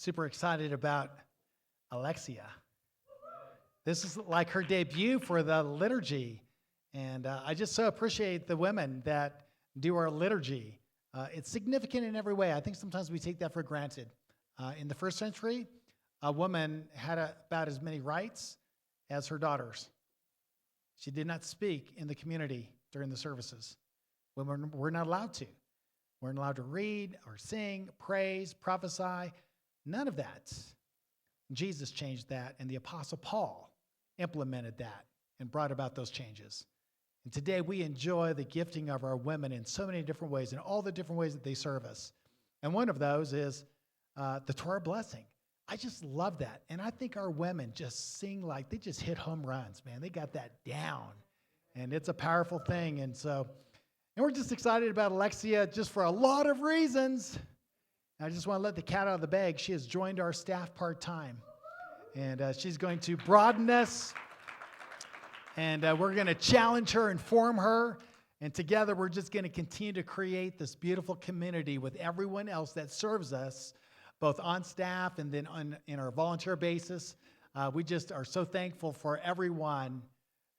super excited about Alexia. This is like her debut for the liturgy. And I just so appreciate the women that do our liturgy. It's significant in every way. I think sometimes we take that for granted. In the first century, a woman had about as many rights as her daughters. She did not speak in the community during the services. Women were not allowed to. Weren't allowed to read or sing, praise, prophesy, none of that. Jesus changed that, and the Apostle Paul implemented that and brought about those changes. And today we enjoy the gifting of our women in so many different ways, in all the different ways that they serve us. And one of those is the Torah blessing. I just love that. And I think our women just sing like they just hit home runs, man. They got that down. And it's a powerful thing. And we're just excited about Alexia just for a lot of reasons. I just want to let the cat out of the bag. She has joined our staff part-time. And she's going to broaden us. And we're going to challenge her, inform her. And together we're just going to continue to create this beautiful community with everyone else that serves us, both on staff and then in our volunteer basis. We just are so thankful for everyone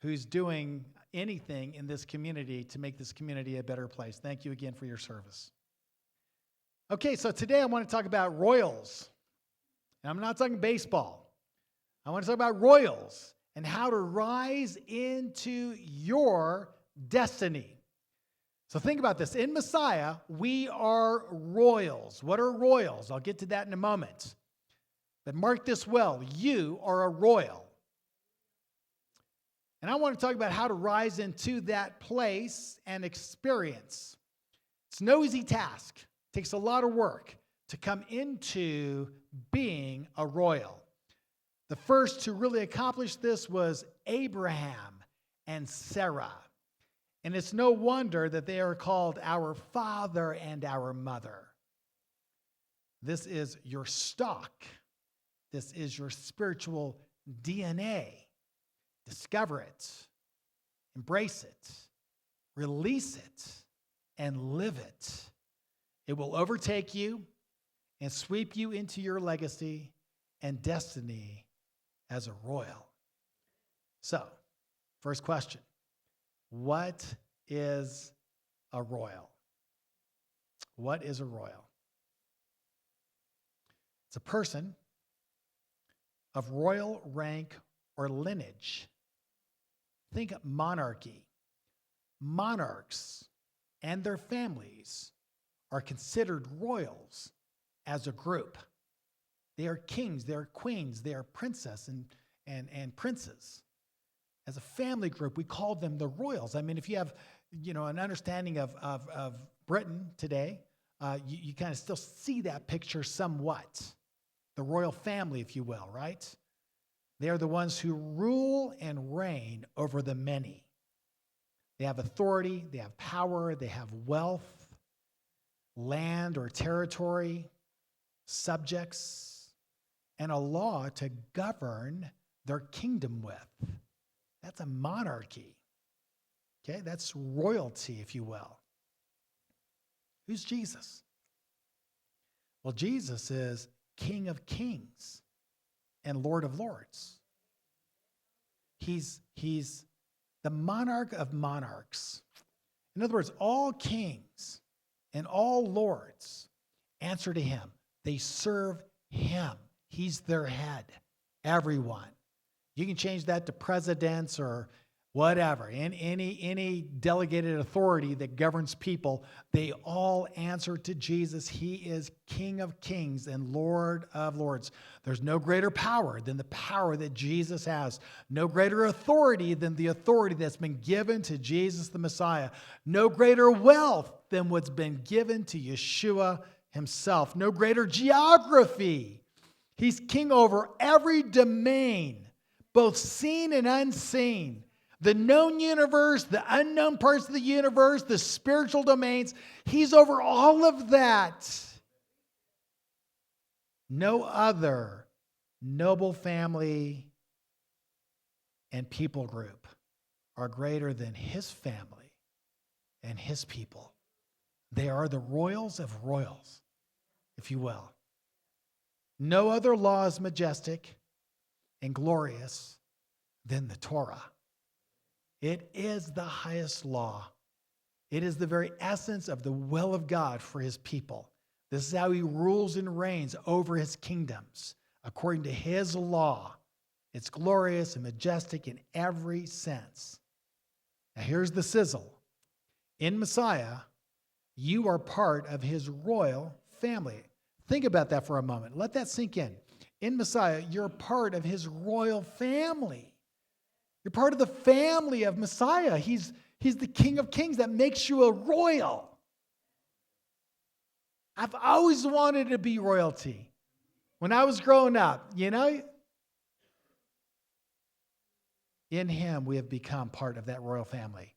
who's doing anything in this community to make this community a better place. Thank you again for your service. Okay, so today I want to talk about royals. And I'm not talking baseball. I want to talk about royals and how to rise into your destiny. So think about this. In Messiah, we are royals. What are royals? I'll get to that in a moment. But mark this well. You are a royal. And I want to talk about how to rise into that place and experience. It's no easy task. It takes a lot of work to come into being a royal. The first to really accomplish this was Abraham and Sarah. And it's no wonder that they are called our father and our mother. This is your stock. This is your spiritual DNA. Discover it, embrace it, release it, and live it. It will overtake you and sweep you into your legacy and destiny as a royal. So, first question. What is a royal? What is a royal? It's a person of royal rank or lineage. Think monarchy. Monarchs and their families are considered royals as a group. They are kings, they are queens, they are princesses and princes. As a family group, we call them the royals. I mean, if you have, an understanding of Britain today, you kind of still see that picture somewhat. The royal family, if you will, right? They are the ones who rule and reign over the many. They have authority, they have power, they have wealth, land or territory, subjects, and a law to govern their kingdom with. That's a monarchy. Okay, that's royalty, if you will. Who's Jesus? Well, Jesus is King of Kings and Lord of Lords. He's the monarch of monarchs. In other words, all kings and all lords answer to him. They serve him. He's their head. Everyone. You can change that to presidents or whatever. Any delegated authority that governs people, they all answer to Jesus. He is King of Kings and Lord of Lords. There's no greater power than the power that Jesus has. No greater authority than the authority that's been given to Jesus the Messiah. No greater wealth than what's been given to Yeshua himself. No greater geography. He's king over every domain, both seen and unseen. The known universe, the unknown parts of the universe, the spiritual domains. He's over all of that. No other noble family and people group are greater than his family and his people. They are the royals of royals, if you will. No other law is majestic and glorious than the Torah. It is the highest law. It is the very essence of the will of God for his people. This is how he rules and reigns over his kingdoms, according to his law. It's glorious and majestic in every sense. Now here's the sizzle. In Messiah, you are part of his royal family. Think about that for a moment. Let that sink in. In Messiah, you're part of his royal family. You're part of the family of Messiah. He's the King of Kings that makes you a royal. I've always wanted to be royalty. When I was growing up, in him we have become part of that royal family.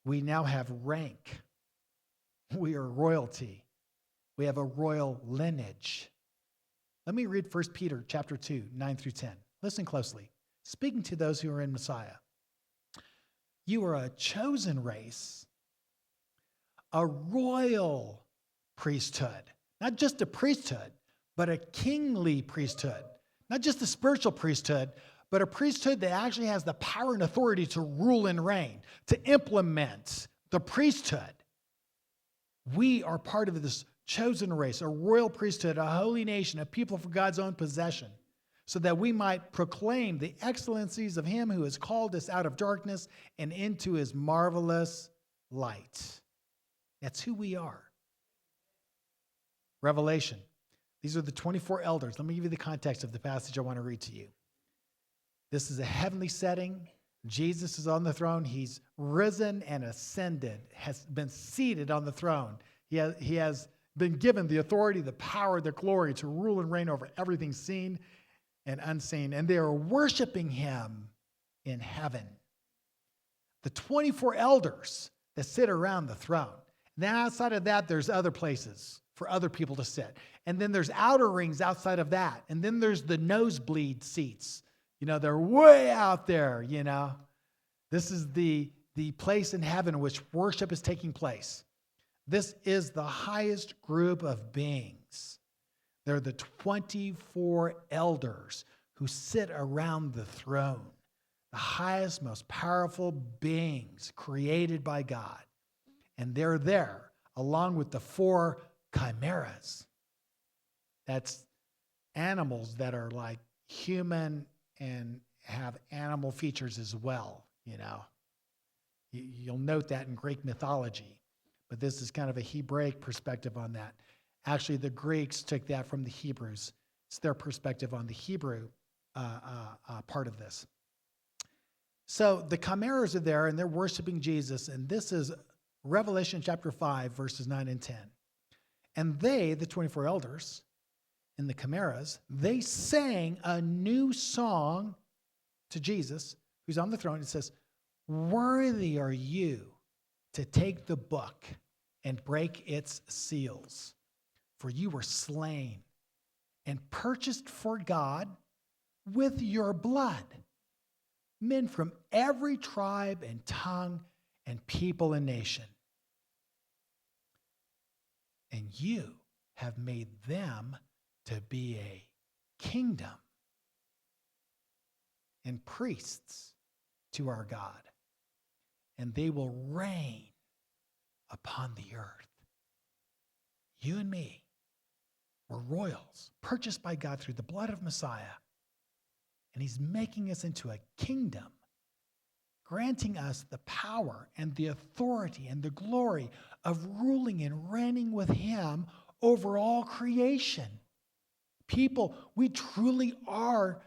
We now have rank. We are royalty. We have a royal lineage. Let me read 1 Peter chapter 2, 9 through 10. Listen closely. Speaking to those who are in Messiah. You are a chosen race, a royal priesthood. Not just a priesthood, but a kingly priesthood. Not just a spiritual priesthood, but a priesthood that actually has the power and authority to rule and reign, to implement the priesthood. We are part of this chosen race, a royal priesthood, a holy nation, a people for God's own possession, so that we might proclaim the excellencies of him who has called us out of darkness and into his marvelous light. That's who we are. Revelation. These are the 24 elders. Let me give you the context of the passage I want to read to you. This is a heavenly setting. Jesus is on the throne. He's risen and ascended, has been seated on the throne. He has been given the authority, the power, the glory to rule and reign over everything seen and unseen. And they are worshiping him in heaven. The 24 elders that sit around the throne. Then outside of that, there's other places for other people to sit. And then there's outer rings outside of that. And then there's the nosebleed seats. They're way out there, This is the place in heaven in which worship is taking place. This is the highest group of beings. They're the 24 elders who sit around the throne, the highest, most powerful beings created by God. And they're there along with the 4 chimeras. That's animals that are like human and have animal features as well, You'll note that in Greek mythology, but this is kind of a Hebraic perspective on that. Actually, the Greeks took that from the Hebrews. It's their perspective on the Hebrew part of this. So the chimeras are there, and they're worshiping Jesus, and this is Revelation chapter 5, verses 9 and 10. And they, the 24 elders, in the chimeras, they sang a new song to Jesus, who's on the throne. It says, "Worthy are you to take the book and break its seals, for you were slain and purchased for God with your blood men from every tribe and tongue and people and nation. And you have made them to be a kingdom and priests to our God, and they will reign upon the earth." You and me were royals, purchased by God through the blood of Messiah, and he's making us into a kingdom, granting us the power and the authority and the glory of ruling and reigning with him over all creation. People, we truly are,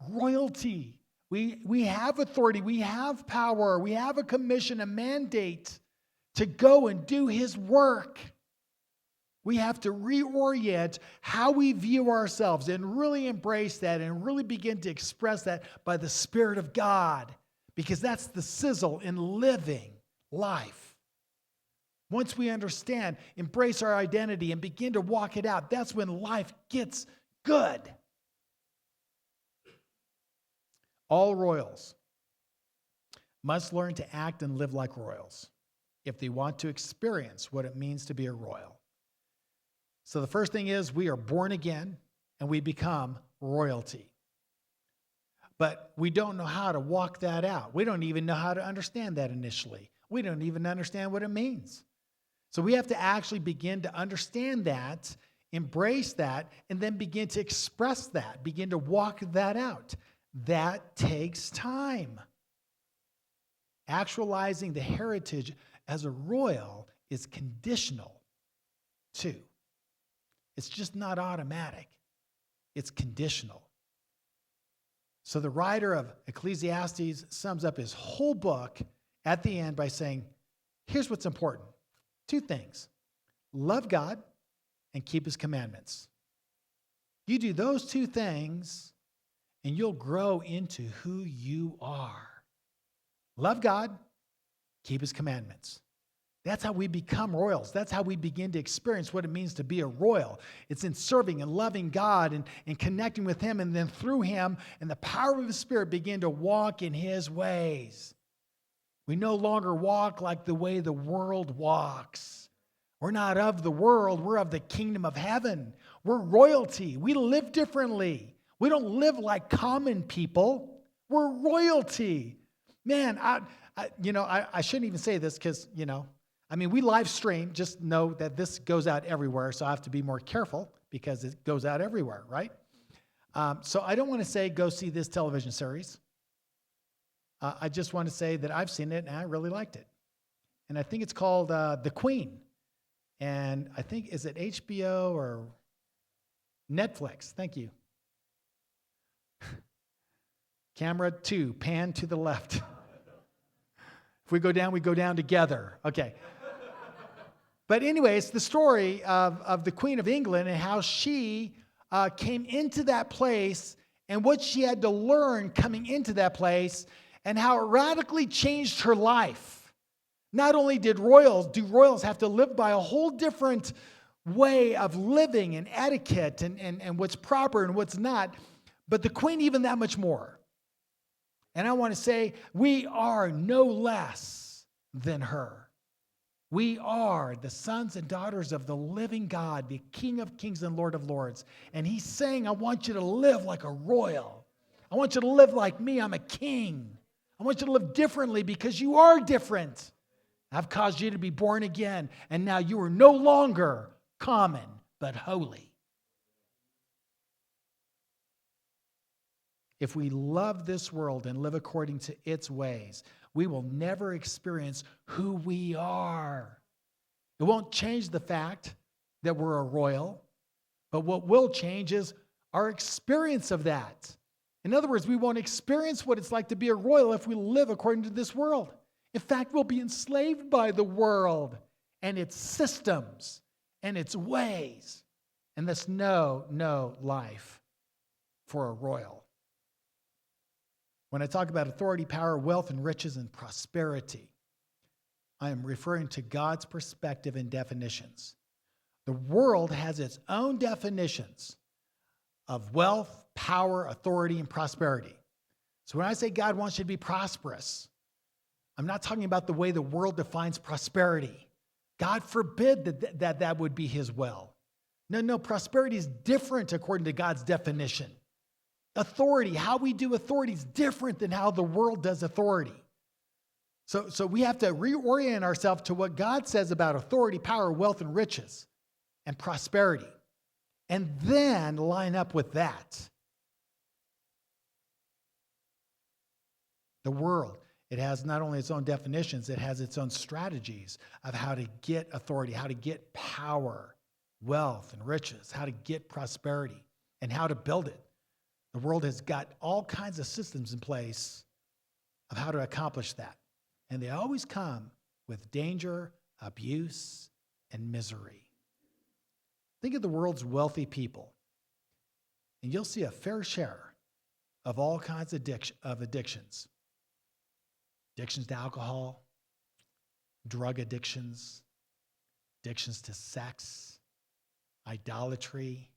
royalty. We have authority, we have power, we have a commission, a mandate to go and do his work. We have to reorient how we view ourselves and really embrace that and really begin to express that by the Spirit of God, because that's the sizzle in living life. Once we understand, embrace our identity, and begin to walk it out, that's when life gets good. All royals must learn to act and live like royals if they want to experience what it means to be a royal. So the first thing is we are born again and we become royalty. But we don't know how to walk that out. We don't even know how to understand that initially. We don't even understand what it means. So we have to actually begin to understand that, embrace that, and then begin to express that, begin to walk that out. That takes time. Actualizing the heritage as a royal is conditional too. It's just not automatic. It's conditional. So the writer of Ecclesiastes sums up his whole book at the end by saying, here's what's important. 2 things. Love God and keep his commandments. You do those 2 things and you'll grow into who you are. Love God, keep his commandments. That's how we become royals. That's how we begin to experience what it means to be a royal. It's in serving and loving God and connecting with him, and then through him and the power of the Spirit begin to walk in his ways. We no longer walk like the way the world walks. We're not of the world. We're of the kingdom of heaven. We're royalty. We live differently. We don't live like common people. We're royalty. Man, I shouldn't even say this because, we live stream. Just know that this goes out everywhere, so I have to be more careful because it goes out everywhere, right? So I don't want to say go see this television series. I just want to say that I've seen it and I really liked it. And I think it's called The Queen. And I think, is it HBO or Netflix? Thank you. Camera 2, pan to the left. If we go down together. Okay. But anyway, it's the story of the Queen of England and how she came into that place and what she had to learn coming into that place and how it radically changed her life. Not only do royals have to live by a whole different way of living and etiquette and what's proper and what's not, but the Queen even that much more. And I want to say we are no less than her. We are the sons and daughters of the living God, the King of Kings and Lord of Lords. And he's saying, I want you to live like a royal. I want you to live like me. I'm a king. I want you to live differently because you are different. I've caused you to be born again. And now you are no longer common, but holy. If we love this world and live according to its ways, we will never experience who we are. It won't change the fact that we're a royal, but what will change is our experience of that. In other words, we won't experience what it's like to be a royal if we live according to this world. In fact, we'll be enslaved by the world and its systems and its ways. And that's no life for a royal. When I talk about authority, power, wealth, and riches, and prosperity, I am referring to God's perspective and definitions. The world has its own definitions of wealth, power, authority, and prosperity. So when I say God wants you to be prosperous, I'm not talking about the way the world defines prosperity. God forbid that would be his will. No, prosperity is different according to God's definition. Authority, how we do authority is different than how the world does authority. So we have to reorient ourselves to what God says about authority, power, wealth, and riches, and prosperity, and then line up with that. The world, it has not only its own definitions, it has its own strategies of how to get authority, how to get power, wealth, and riches, how to get prosperity, and how to build it. The world has got all kinds of systems in place of how to accomplish that. And they always come with danger, abuse, and misery. Think of the world's wealthy people, and you'll see a fair share of all kinds of addictions. Addictions to alcohol, drug addictions, addictions to sex, idolatry,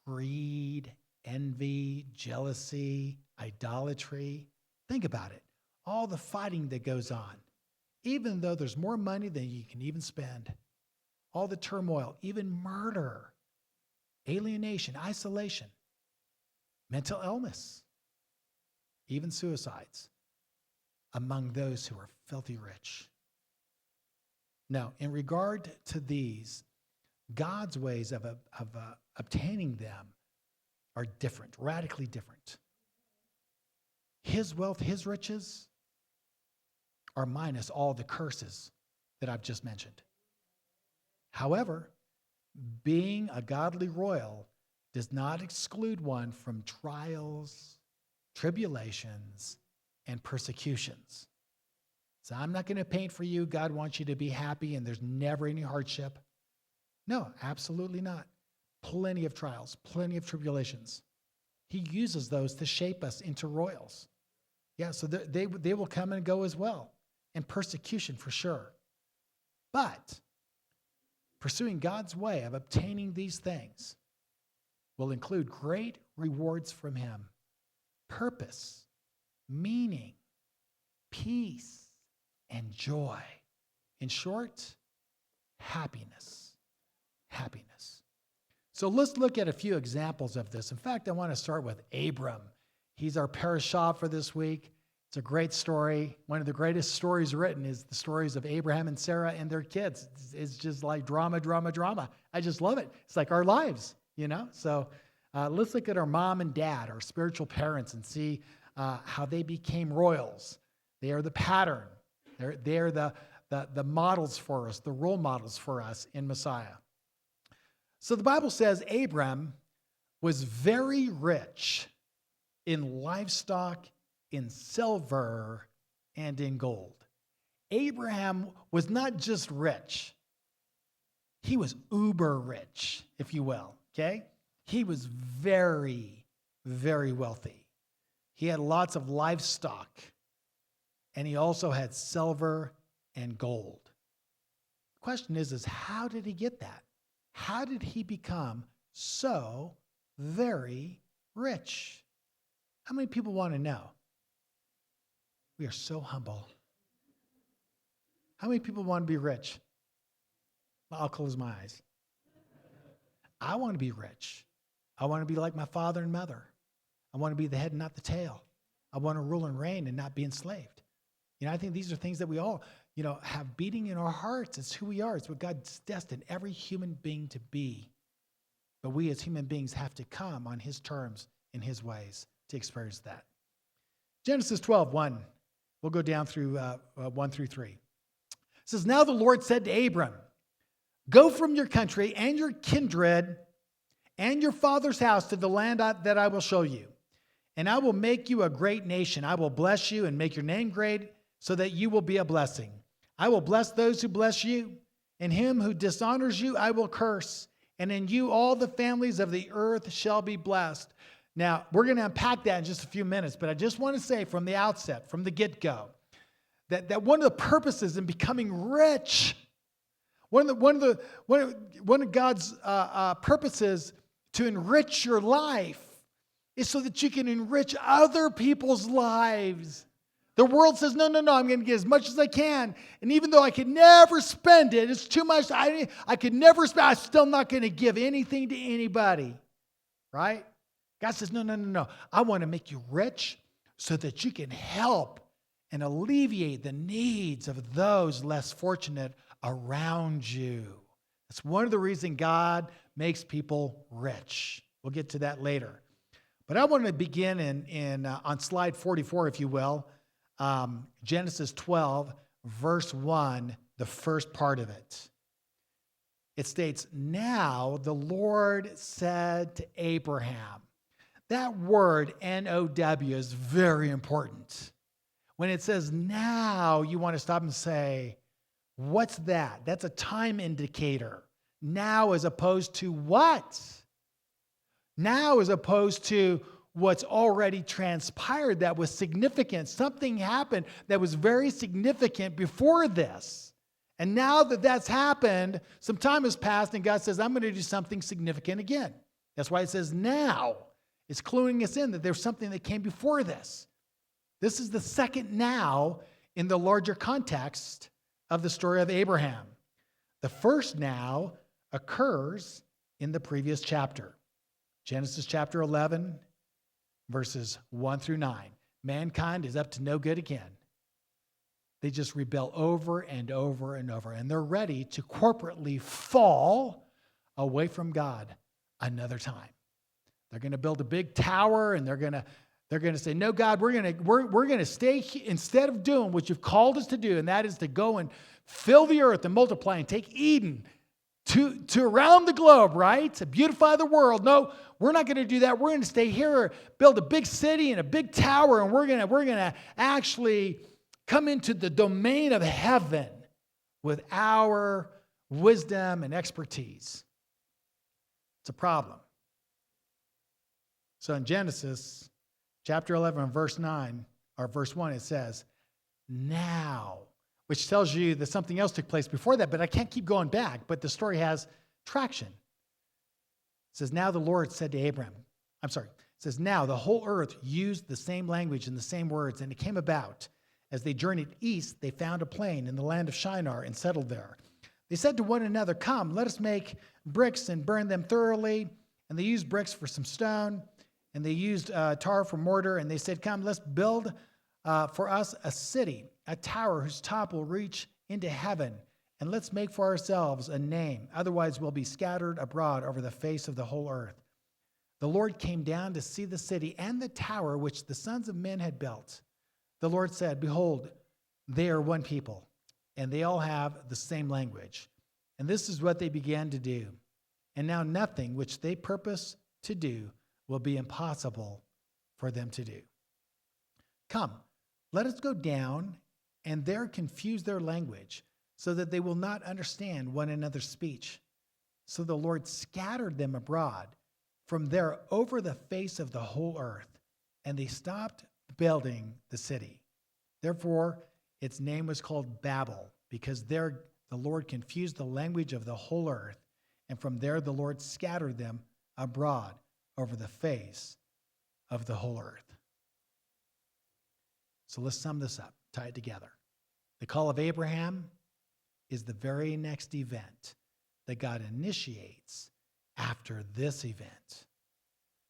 greed, envy, jealousy, idolatry. Think about it. All the fighting that goes on, even though there's more money than you can even spend. all the turmoil, even murder, alienation, isolation, mental illness, even suicides among those who are filthy rich. Now, in regard to these, God's ways of obtaining them are different, radically different. His wealth, his riches are minus all the curses that I've just mentioned. However, being a godly royal does not exclude one from trials, tribulations, and persecutions. So I'm not going to paint for you, God wants you to be happy and there's never any hardship. No, absolutely not. Plenty of trials, plenty of tribulations. He uses those to shape us into royals. Yeah, so they will come and go as well. And persecution for sure. But pursuing God's way of obtaining these things will include great rewards from him. Purpose, meaning, peace, and joy. In short, happiness. Happiness. So let's look at a few examples of this. In fact, I want to start with Abram. He's our parashah for this week. It's a great story. One of the greatest stories written is the stories of Abraham and Sarah and their kids. It's just like drama, drama, drama. I just love it. It's like our lives, you know? So let's look at our mom and dad, our spiritual parents, and see how they became royals. They are the pattern. They're the models for us, the role models for us in Messiah. So the Bible says Abram was very rich in livestock, in silver, and in gold. Abraham was not just rich. He was uber rich, if you will, okay? He was very, very wealthy. He had lots of livestock, and he also had silver and gold. The question is how did he get that? How did he become so very rich? How many people want to know? We are so humble. How many people want to be rich? Well, I'll close my eyes. I want to be rich. I want to be like my father and mother. I want to be the head and not the tail. I want to rule and reign and not be enslaved. You know, I think these are things that we all, have beating in our hearts. It's who we are. It's what God's destined every human being to be. But we as human beings have to come on his terms, in his ways, to experience that. Genesis 12:1. We'll go down through 1 through 3. It says, "Now the Lord said to Abram, go from your country and your kindred and your father's house to the land that I will show you. And I will make you a great nation. I will bless you and make your name great so that you will be a blessing. I will bless those who bless you, and him who dishonors you I will curse. And in you all the families of the earth shall be blessed." Now, we're going to unpack that in just a few minutes, but I just want to say from the outset, from the get-go, that one of the purposes in becoming rich, one of God's purposes to enrich your life is so that you can enrich other people's lives. The world says, no, I'm going to get as much as I can. And even though I could never spend it, it's too much, I could never spend, I'm still not going to give anything to anybody, right? God says, no. I want to make you rich so that you can help and alleviate the needs of those less fortunate around you. That's one of the reasons God makes people rich. We'll get to that later. But I want to begin on slide 44, if you will, Genesis 12, verse 1, the first part of it. It states, "Now the Lord said to Abraham." That word, N-O-W, is very important. When it says now, you want to stop and say, what's that? That's a time indicator. Now as opposed to what? Now as opposed to what's already transpired that was significant. Something happened that was very significant before this. And now that that's happened, some time has passed and God says, I'm going to do something significant again. That's why it says now. It's cluing us in that there's something that came before this. This is the second now in the larger context of the story of Abraham. The first now occurs in the previous chapter. Genesis chapter 11, verses 1 through 9. Mankind is up to no good again. They just rebel over and over and over, and they're ready to corporately fall away from God another time. They're going to build a big tower, and they're going to say, "No, God, we're going to stay here instead of doing what you've called us to do, and that is to go and fill the earth and multiply and take Eden to around the globe, right? To beautify the world. No, we're not going to do that. We're going to stay here, build a big city and a big tower, and we're going to actually come into the domain of heaven with our wisdom and expertise." It's a problem. So in Genesis chapter 11, verse 9, or verse 1, it says, "Now," which tells you that something else took place before that, but I can't keep going back, but the story has traction. It says, "Now the Lord said to Abram," it says, "Now the whole earth used the same language and the same words, and it came about, as they journeyed east, they found a plain in the land of Shinar and settled there. They said to one another, 'Come, let us make bricks and burn them thoroughly.' And they used bricks for some stone, and they used tar for mortar. And they said, 'Come, let's build for us a city, a tower whose top will reach into heaven. And let's make for ourselves a name. Otherwise, we'll be scattered abroad over the face of the whole earth.' The Lord came down to see the city and the tower which the sons of men had built. The Lord said, 'Behold, they are one people, and they all have the same language.' And this is what they began to do. And now nothing which they purpose to do will be impossible for them to do. Come, let us go down and there confuse their language, so that they will not understand one another's speech." So the Lord scattered them abroad from there over the face of the whole earth, and they stopped building the city. Therefore, its name was called Babel, because there the Lord confused the language of the whole earth, and from there the Lord scattered them abroad over the face of the whole earth. So let's sum this up, tie it together. The call of Abraham is the very next event that God initiates after this event.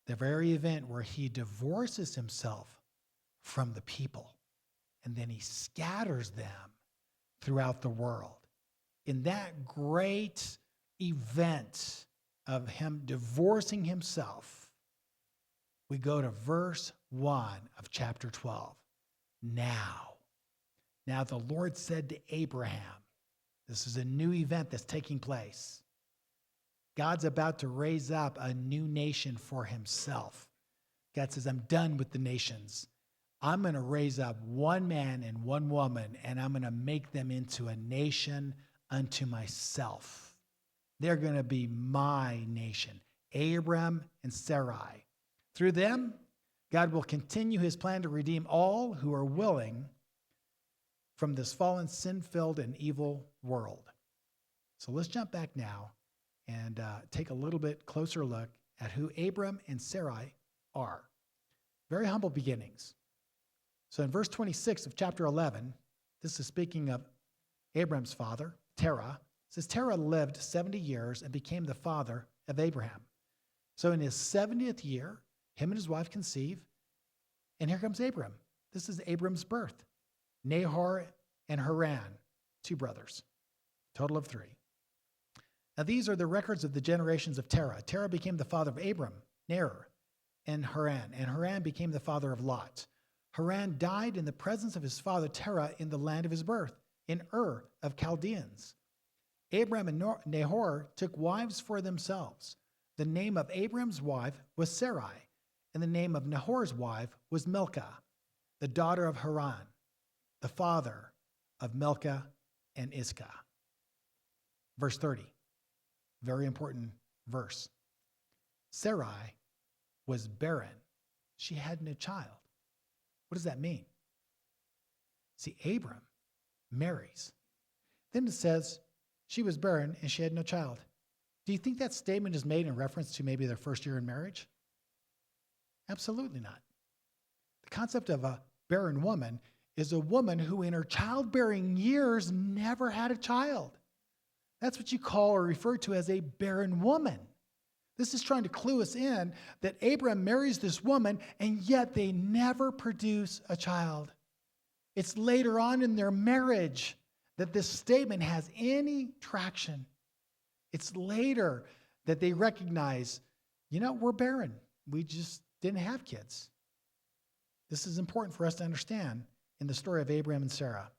The very event where he divorces himself from the people, and then he scatters them throughout the world. In that great event of him divorcing himself, we go to verse 1 of chapter 12. Now the Lord said to Abraham, this is a new event that's taking place. God's about to raise up a new nation for himself. God says, I'm done with the nations. I'm going to raise up one man and one woman, and I'm going to make them into a nation unto myself. They're going to be my nation, Abram and Sarai. Through them, God will continue his plan to redeem all who are willing from this fallen, sin-filled, and evil world. So let's jump back now and take a little bit closer look at who Abram and Sarai are. Very humble beginnings. So in verse 26 of chapter 11, this is speaking of Abram's father, Terah. It says, Terah lived 70 years and became the father of Abraham. So in his 70th year, him and his wife conceive, and here comes Abram. This is Abram's birth. Nahor and Haran, 2 brothers, total of 3. Now these are the records of the generations of Terah. Terah became the father of Abram, Nahor, and Haran became the father of Lot. Haran died in the presence of his father Terah in the land of his birth, in Ur of Chaldeans. Abram and Nahor took wives for themselves. The name of Abram's wife was Sarai, and the name of Nahor's wife was Milcah, the daughter of Haran, the father of Milcah and Iscah. Verse 30, very important verse. Sarai was barren. She had no child. What does that mean? See, Abram marries. Then it says she was barren and she had no child. Do you think that statement is made in reference to maybe their first year in marriage? Absolutely not. The concept of a barren woman is a woman who in her childbearing years never had a child. That's what you call or refer to as a barren woman. This is trying to clue us in that Abraham marries this woman, and yet they never produce a child. It's later on in their marriage that this statement has any traction. It's later that they recognize, we're barren. We just didn't have kids. This is important for us to understand in the story of Abraham and Sarah.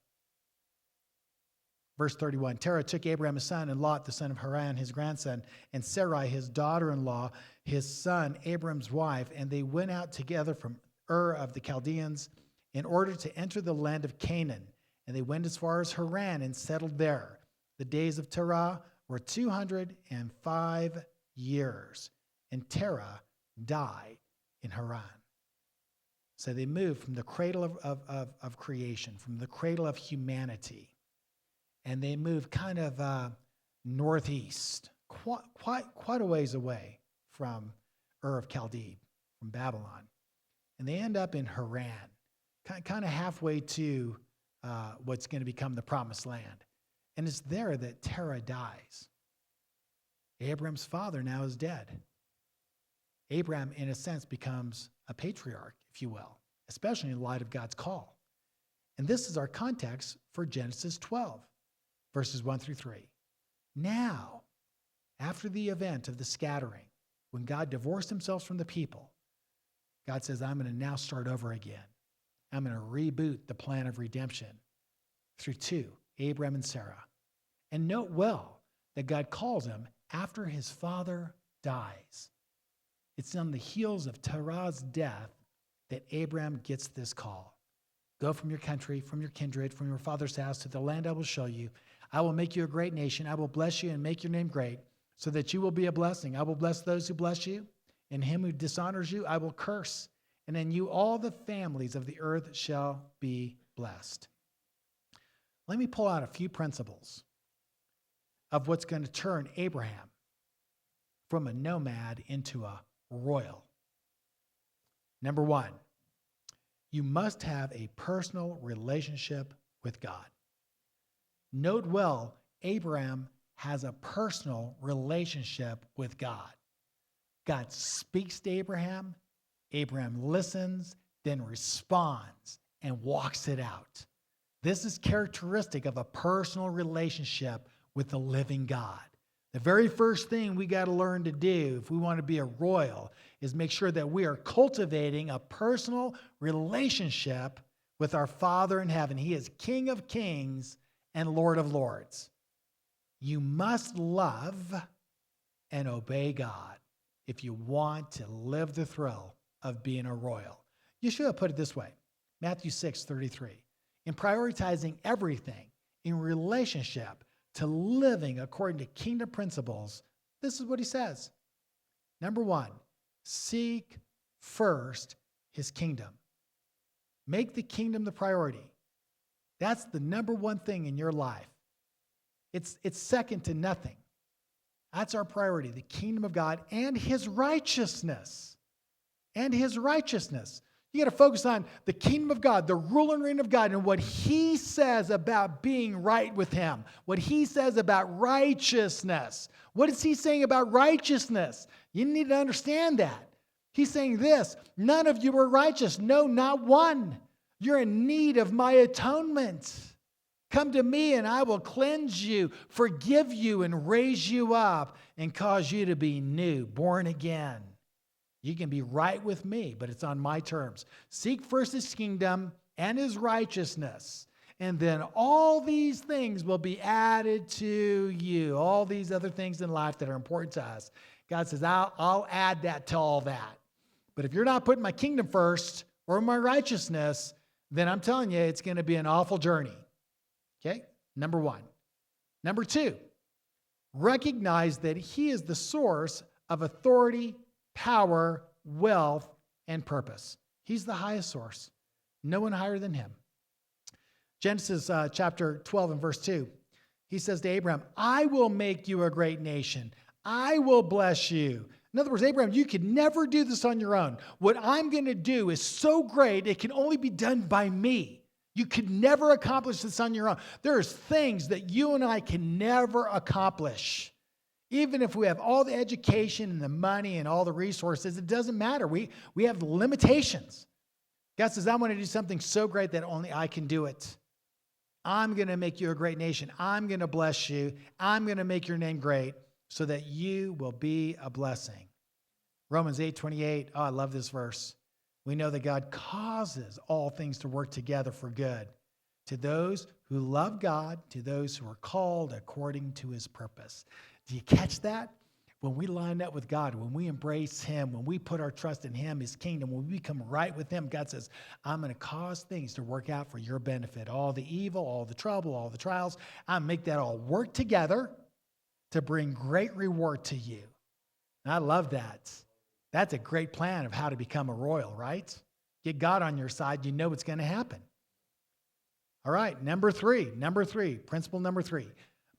Verse 31, Terah took Abraham his son and Lot, the son of Haran, his grandson, and Sarai, his daughter-in-law, his son, Abraham's wife, and they went out together from Ur of the Chaldeans in order to enter the land of Canaan. And they went as far as Haran and settled there. The days of Terah were 205 years, and Terah died in Haran. So they moved from the cradle of creation, from the cradle of humanity, and they moved kind of northeast, quite a ways away from Ur of Chaldee, from Babylon. And they end up in Haran, kind of halfway to what's going to become the promised land. And it's there that Terah dies. Abraham's father now is dead. Abraham, in a sense, becomes a patriarch, if you will, especially in light of God's call. And this is our context for Genesis 12, verses 1 through 3. Now, after the event of the scattering, when God divorced himself from the people, God says, I'm going to now start over again. I'm going to reboot the plan of redemption through two, Abraham and Sarah. And note well that God calls him after his father dies. It's on the heels of Terah's death that Abraham gets this call. Go from your country, from your kindred, from your father's house to the land I will show you. I will make you a great nation. I will bless you and make your name great so that you will be a blessing. I will bless those who bless you, and him who dishonors you I will curse. And in you all the families of the earth shall be blessed. Let me pull out a few principles of what's going to turn Abraham from a nomad into a royal. Number one, you must have a personal relationship with God. Note well, Abraham has a personal relationship with God. God speaks to Abraham, Abraham listens, then responds and walks it out. This is characteristic of a personal relationship with the living God. The very first thing we got to learn to do if we want to be a royal is make sure that we are cultivating a personal relationship with our Father in heaven. He is King of kings and Lord of lords. You must love and obey God if you want to live the thrill of being a royal. You should have put it this way, Matthew 6:33. In prioritizing everything in relationship to living according to kingdom principles, this is what he says. Number one, seek first his kingdom. Make the kingdom the priority. That's the number one thing in your life. It's second to nothing. That's our priority, the kingdom of God and his righteousness. And his righteousness. You got to focus on the kingdom of God, the rule and reign of God, and what he says about being right with him, what he says about righteousness. What is he saying about righteousness? You need to understand that. He's saying this, none of you are righteous. No, not one. You're in need of my atonement. Come to me and I will cleanse you, forgive you, and raise you up and cause you to be new, born again. You can be right with me, but it's on my terms. Seek first his kingdom and his righteousness, and then all these things will be added to you. All these other things in life that are important to us. God says, I'll add that to all that. But if you're not putting my kingdom first or my righteousness, then I'm telling you, it's going to be an awful journey. Okay? Number one. Number two, recognize that he is the source of authority, power, wealth, and purpose. He's the highest source. No one higher than him. Genesis chapter 12 and verse 2. He says to Abraham, I will make you a great nation. I will bless you. In other words, Abraham, you could never do this on your own. What I'm going to do is so great, it can only be done by me. You could never accomplish this on your own. There's things that you and I can never accomplish. Even if we have all the education and the money and all the resources, it doesn't matter. We have limitations. God says, I want to do something so great that only I can do it. I'm going to make you a great nation. I'm going to bless you. I'm going to make your name great so that you will be a blessing. Romans 8:28. Oh, I love this verse. We know that God causes all things to work together for good to those who love God, to those who are called according to his purpose. Do you catch that? When we line up with God, when we embrace him, when we put our trust in him, his kingdom, when we become right with him, God says, I'm going to cause things to work out for your benefit. All the evil, all the trouble, all the trials, I'm going to make that all work together to bring great reward to you. And I love that. That's a great plan of how to become a royal, right? Get God on your side, you know what's going to happen. All right, principle number three.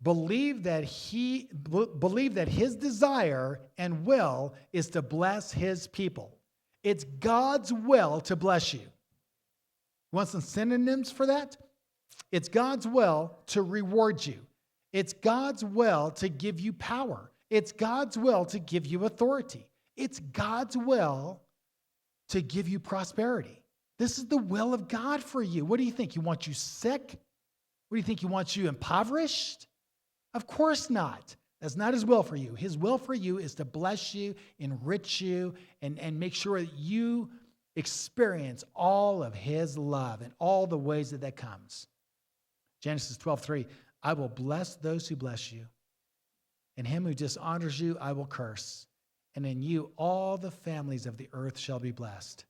Believe that his desire and will is to bless his people. It's God's will to bless you. You want some synonyms for that? It's God's will to reward you. It's God's will to give you power. It's God's will to give you authority. It's God's will to give you prosperity. This is the will of God for you. What do you think? He wants you sick? What do you think? He wants you impoverished? Of course not. That's not his will for you. His will for you is to bless you, enrich you, and make sure that you experience all of his love and all the ways that comes. Genesis 12:3, I will bless those who bless you, and him who dishonors you I will curse, and in you all the families of the earth shall be blessed.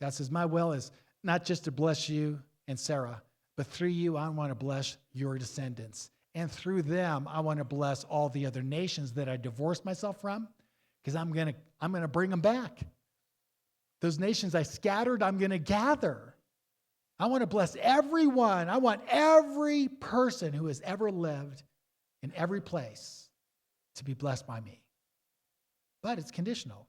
God says, my will is not just to bless you and Sarah, but through you I want to bless your descendants. And through them, I want to bless all the other nations that I divorced myself from, because I'm going to bring them back. Those nations I scattered, I'm going to gather. I want to bless everyone. I want every person who has ever lived in every place to be blessed by me. But it's conditional.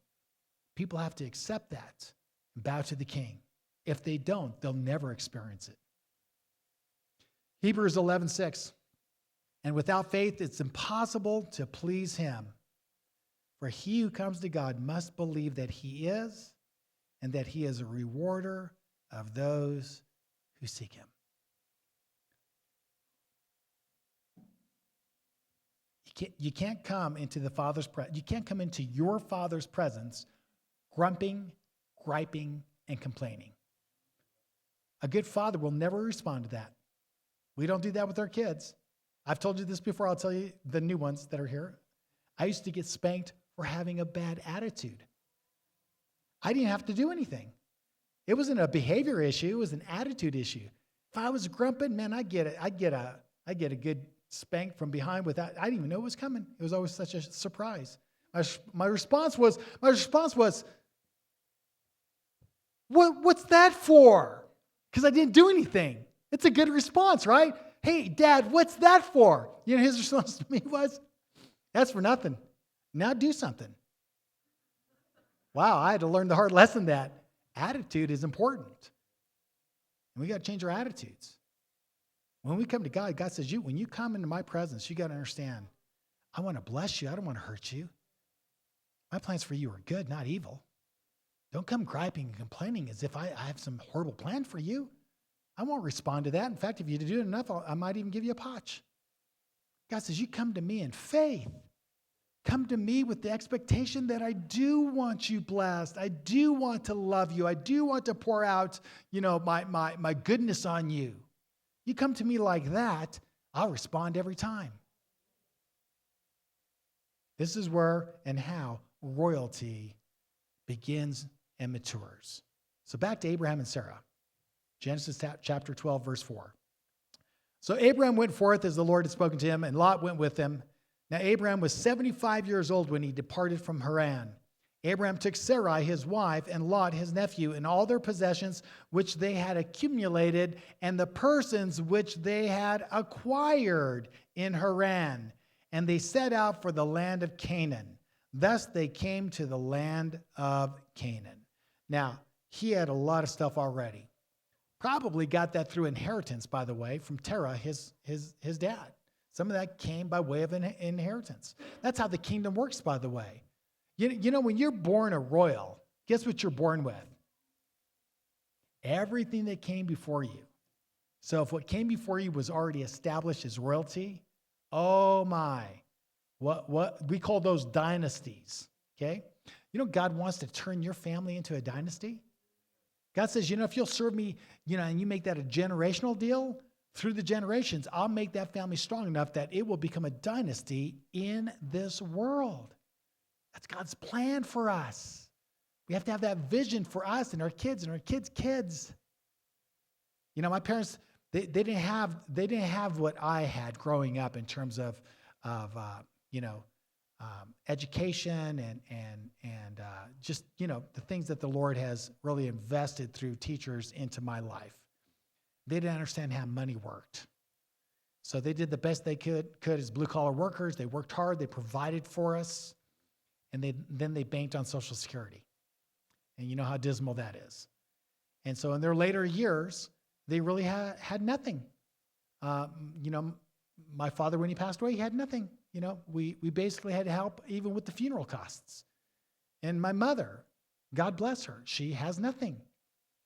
People have to accept that and bow to the King. If they don't, they'll never experience it. Hebrews 11:6. And without faith, it's impossible to please him. For he who comes to God must believe that he is, and that he is a rewarder of those who seek him. You can't come into the Father's presence. You can't come into your Father's presence grumping, griping, and complaining. A good father will never respond to that. We don't do that with our kids. I've told you this before. I'll tell you the new ones that are here. I used to get spanked for having a bad attitude. I didn't have to do anything. It wasn't a behavior issue. It was an attitude issue. If I was grumping, man, I'd get a good spank from behind without. I didn't even know it was coming. It was always such a surprise. My response was, what's that for? Because I didn't do anything. It's a good response, right? Hey, Dad, what's that for? You know, his response to me was, that's for nothing. Now do something. Wow, I had to learn the hard lesson that attitude is important. And we got to change our attitudes. When we come to God, God says, when you come into my presence, you got to understand, I want to bless you. I don't want to hurt you. My plans for you are good, not evil. Don't come griping and complaining as if I have some horrible plan for you. I won't respond to that. In fact, if you do it enough, I might even give you a potch. God says, you come to me in faith. Come to me with the expectation that I do want you blessed. I do want to love you. I do want to pour out, my goodness on you. You come to me like that, I'll respond every time. This is where and how royalty begins and matures. So back to Abraham and Sarah. Genesis chapter 12, verse 4. So Abraham went forth as the Lord had spoken to him, and Lot went with him. Now Abraham was 75 years old when he departed from Haran. Abraham took Sarai, his wife, and Lot, his nephew, and all their possessions which they had accumulated, and the persons which they had acquired in Haran. And they set out for the land of Canaan. Thus they came to the land of Canaan. Now, he had a lot of stuff already. Probably got that through inheritance, by the way, from Terah, his dad. Some of that came by way of an inheritance. That's how the kingdom works, by the way. You know, when you're born a royal, guess what you're born with? Everything that came before you. So if what came before you was already established as royalty, oh my, what we call those dynasties, okay? You know, God wants to turn your family into a dynasty. God says, you know, if you'll serve me, you know, and you make that a generational deal, through the generations, I'll make that family strong enough that it will become a dynasty in this world. That's God's plan for us. We have to have that vision for us and our kids and our kids' kids. You know, my parents, they didn't have what I had growing up in terms of education and just, you know, the things that the Lord has really invested through teachers into my life. They didn't understand how money worked. So they did the best they could as blue-collar workers. They worked hard. They provided for us. And then they banked on Social Security. And you know how dismal that is. And so in their later years, they really had nothing. You know, my father, when he passed away, he had nothing. You know, we basically had to help even with the funeral costs. And my mother, God bless her, she has nothing.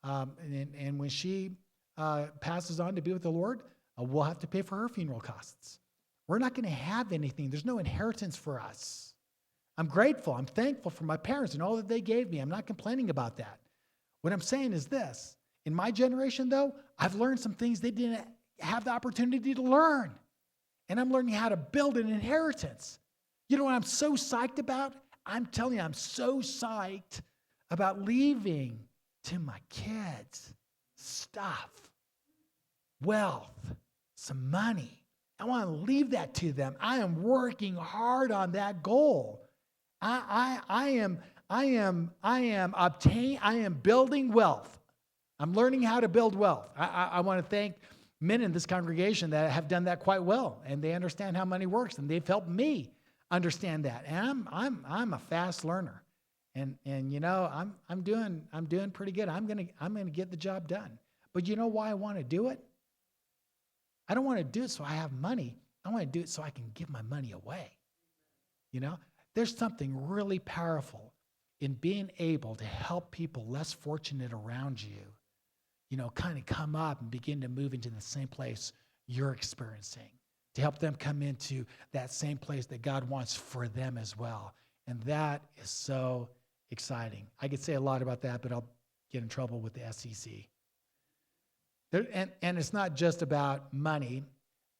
And when she passes on to be with the Lord, we'll have to pay for her funeral costs. We're not going to have anything. There's no inheritance for us. I'm grateful. I'm thankful for my parents and all that they gave me. I'm not complaining about that. What I'm saying is this. In my generation, though, I've learned some things they didn't have the opportunity to learn. And I'm learning how to build an inheritance. You know what I'm so psyched about? I'm telling you, I'm so psyched about leaving to my kids stuff, wealth, some money. I want to leave that to them. I am working hard on that goal. I am building wealth. I'm learning how to build wealth. I want to thank men in this congregation that have done that quite well, and they understand how money works, and they've helped me understand that. And I'm a fast learner, and you know I'm doing pretty good. I'm gonna get the job done. But you know why I want to do it? I don't want to do it so I have money. I want to do it so I can give my money away. You know, there's something really powerful in being able to help people less fortunate around you, you know, kind of come up and begin to move into the same place you're experiencing, to help them come into that same place that God wants for them as well. And that is so exciting. I could say a lot about that, but I'll get in trouble with the SEC. And it's not just about money.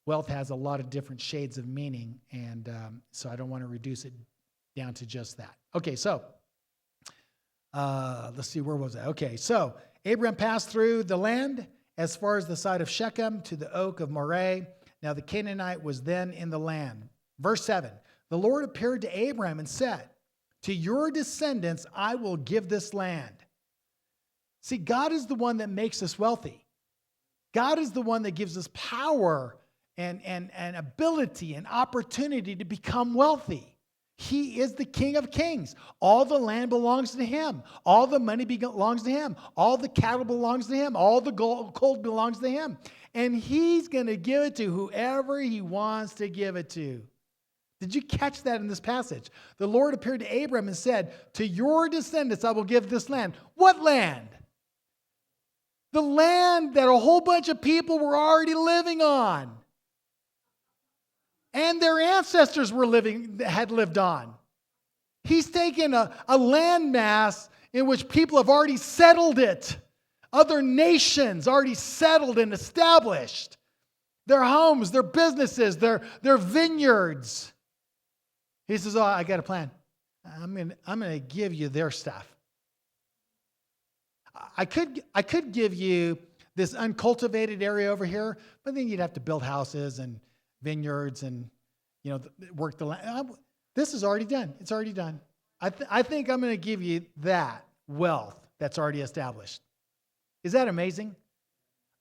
Wealth has a lot of different shades of meaning, and so I don't want to reduce it down to just that. Okay, so let's see, where was I? Okay, so Abraham passed through the land as far as the side of Shechem to the oak of Moreh. Now the Canaanite was then in the land. Verse 7, the Lord appeared to Abraham and said, to your descendants I will give this land. See, God is the one that makes us wealthy. God is the one that gives us power and ability and opportunity to become wealthy. He is the King of Kings. All the land belongs to him. All the money belongs to him. All the cattle belongs to him. All the gold belongs to him. And he's going to give it to whoever he wants to give it to. Did you catch that in this passage? The Lord appeared to Abraham and said, to your descendants I will give this land. What land? The land that a whole bunch of people were already living on. And their ancestors had lived on. He's taken a landmass in which people have already settled it. Other nations already settled and established. Their homes, their businesses, their vineyards. He says, oh, I got a plan. I'm gonna give you their stuff. I could give you this uncultivated area over here, but then you'd have to build houses and vineyards and, you know, work the land. This is already done. It's already done. I think I'm going to give you that wealth that's already established. Is that amazing?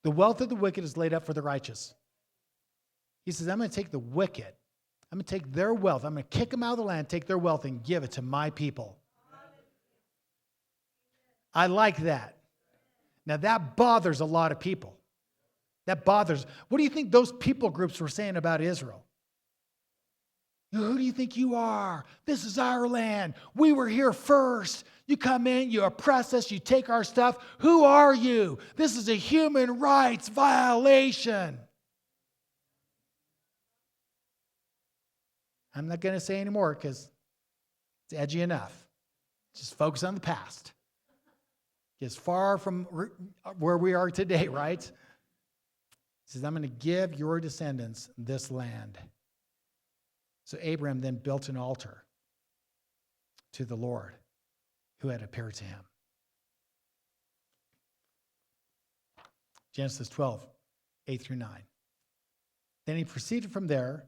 The wealth of the wicked is laid up for the righteous. He says, I'm going to take the wicked. I'm going to take their wealth. I'm going to kick them out of the land, take their wealth, and give it to my people. I like that. Now that bothers a lot of people. That bothers. What do you think those people groups were saying about Israel? Who do you think you are? This is our land. We were here first. You come in, you oppress us, you take our stuff. Who are you? This is a human rights violation. I'm not going to say any more because it's edgy enough. Just focus on the past. It's far from where we are today, right? He says, I'm going to give your descendants this land. So Abraham then built an altar to the Lord who had appeared to him. Genesis 12, 8 through 9. Then he proceeded from there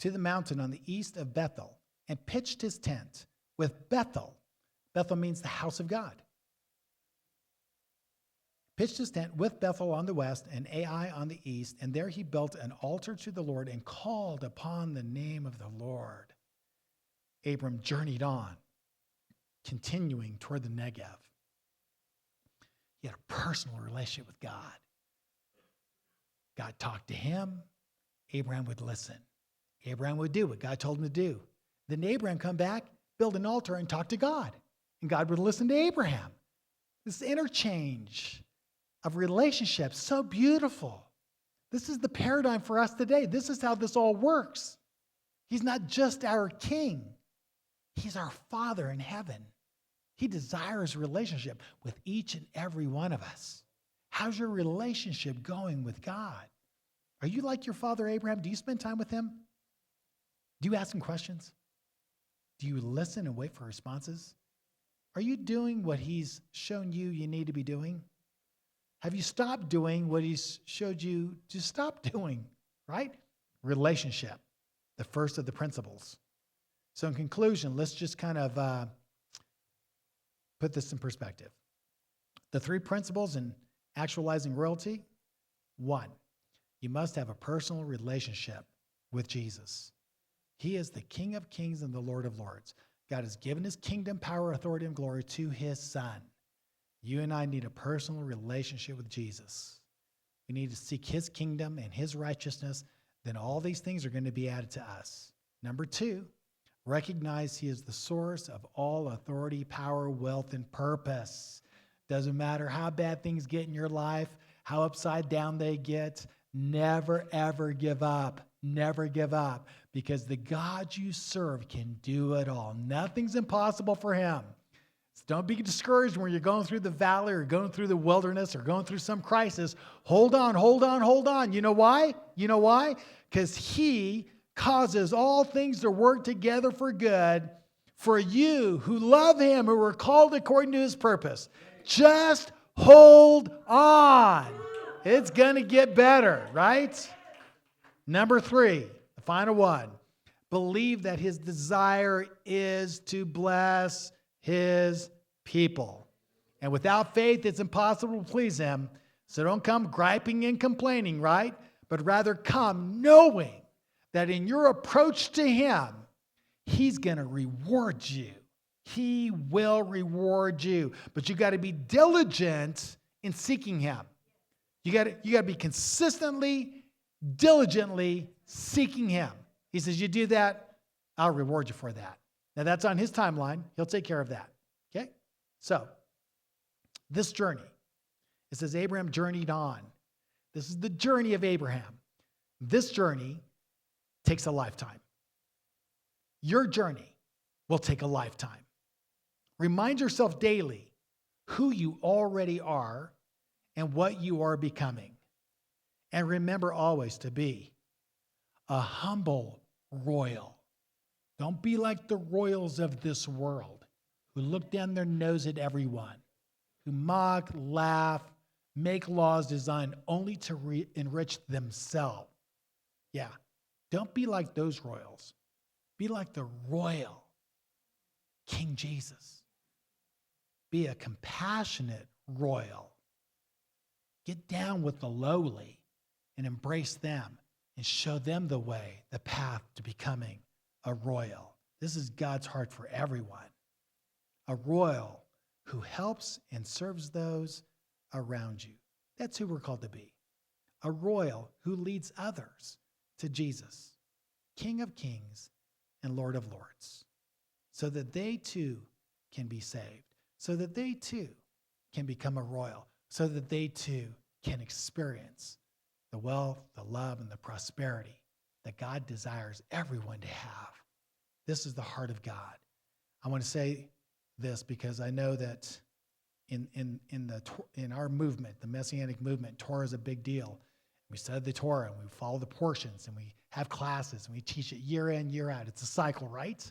to the mountain on the east of Bethel and pitched his tent with Bethel. Bethel means the house of God. Pitched his tent with Bethel on the west and Ai on the east, and there he built an altar to the Lord and called upon the name of the Lord. Abram journeyed on, continuing toward the Negev. He had a personal relationship with God. God talked to him. Abraham would listen. Abraham would do what God told him to do. Then Abraham come back, build an altar, and talk to God. And God would listen to Abraham. This interchange of relationships, so beautiful. This is the paradigm for us today. This is how this all works. He's not just our king. He's our Father in heaven. He desires relationship with each and every one of us. How's your relationship going with God? Are you like your father Abraham? Do you spend time with him? Do you ask him questions? Do you listen and wait for responses? Are you doing what he's shown you need to be doing? Have you stopped doing what he's showed you to stop doing, right? Relationship, the first of the principles. So in conclusion, let's just kind of put this in perspective. The three principles in actualizing royalty. 1, you must have a personal relationship with Jesus. He is the King of Kings and the Lord of Lords. God has given his kingdom, power, authority, and glory to his Son. You and I need a personal relationship with Jesus. We need to seek his kingdom and his righteousness. Then all these things are going to be added to us. Number 2, recognize he is the source of all authority, power, wealth, and purpose. Doesn't matter how bad things get in your life, how upside down they get. Never, ever give up. Never give up. Because the God you serve can do it all. Nothing's impossible for him. So don't be discouraged when you're going through the valley or going through the wilderness or going through some crisis. Hold on, hold on, hold on. You know why? You know why? Because he causes all things to work together for good for you who love him, who are called according to his purpose. Just hold on. It's going to get better, right? Number 3, the final one. Believe that his desire is to bless his people. And without faith, it's impossible to please him. So don't come griping and complaining, right? But rather come knowing that in your approach to him, he's going to reward you. He will reward you. But you got to be diligent in seeking him. You got to be consistently, diligently seeking him. He says, you do that, I'll reward you for that. Now that's on his timeline. He'll take care of that. Okay? So, this journey, it says Abraham journeyed on. This is the journey of Abraham. This journey takes a lifetime. Your journey will take a lifetime. Remind yourself daily who you already are and what you are becoming. And remember always to be a humble royal. Don't be like the royals of this world who look down their nose at everyone, who mock, laugh, make laws designed only to enrich themselves. Yeah, don't be like those royals. Be like the royal King Jesus. Be a compassionate royal. Get down with the lowly and embrace them and show them the way, the path to becoming a royal. This is God's heart for everyone. A royal who helps and serves those around you. That's who we're called to be. A royal who leads others to Jesus, King of Kings and Lord of Lords, so that they too can be saved, so that they too can become a royal, so that they too can experience the wealth, the love, and the prosperity that God desires everyone to have. This is the heart of God. I want to say this because I know that in our movement, the Messianic movement, Torah is a big deal. We study the Torah and we follow the portions and we have classes and we teach it year in, year out. It's a cycle, right?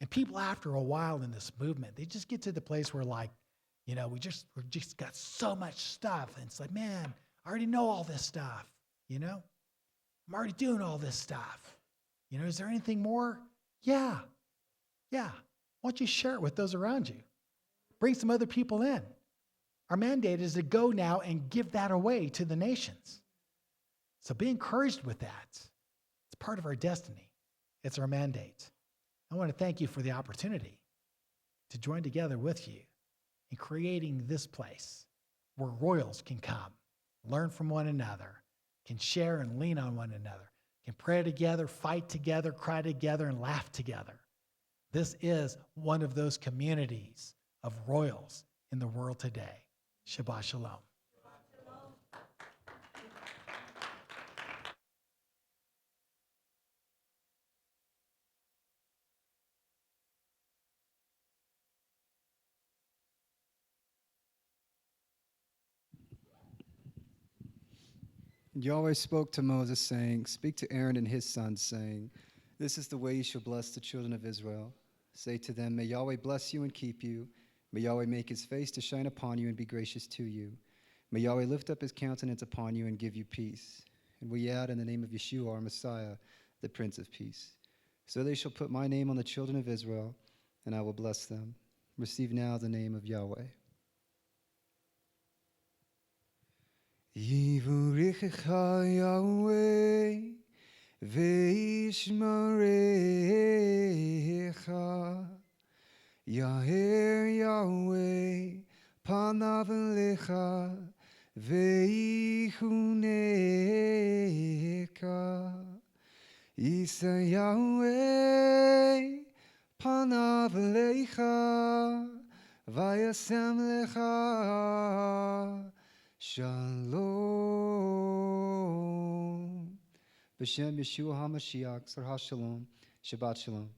And people after a while in this movement, they just get to the place where like, we just got so much stuff. And it's like, man, I already know all this stuff, I'm already doing all this stuff. Is there anything more? Yeah. Why don't you share it with those around you? Bring some other people in. Our mandate is to go now and give that away to the nations. So be encouraged with that. It's part of our destiny. It's our mandate. I want to thank you for the opportunity to join together with you in creating this place where royals can come, learn from one another, can share and lean on one another, can pray together, fight together, cry together, and laugh together. This is one of those communities of royals in the world today. Shabbat Shalom. Yahweh spoke to Moses, saying, Speak to Aaron and his sons, saying, This is the way you shall bless the children of Israel. Say to them, May Yahweh bless you and keep you. May Yahweh make his face to shine upon you and be gracious to you. May Yahweh lift up his countenance upon you and give you peace. And we add in the name of Yeshua, our Messiah, the Prince of Peace. So they shall put my name on the children of Israel, and I will bless them. Receive now the name of Yahweh. Yivurichecha Yahweh ve'ishmarecha Yaher Yahweh panav elecha ve'ichunecha Yisa Yahweh panav elecha vayasem lecha Shalom. B'Shem Yeshua HaMashiach, Sarha Shalom, Shabbat Shalom.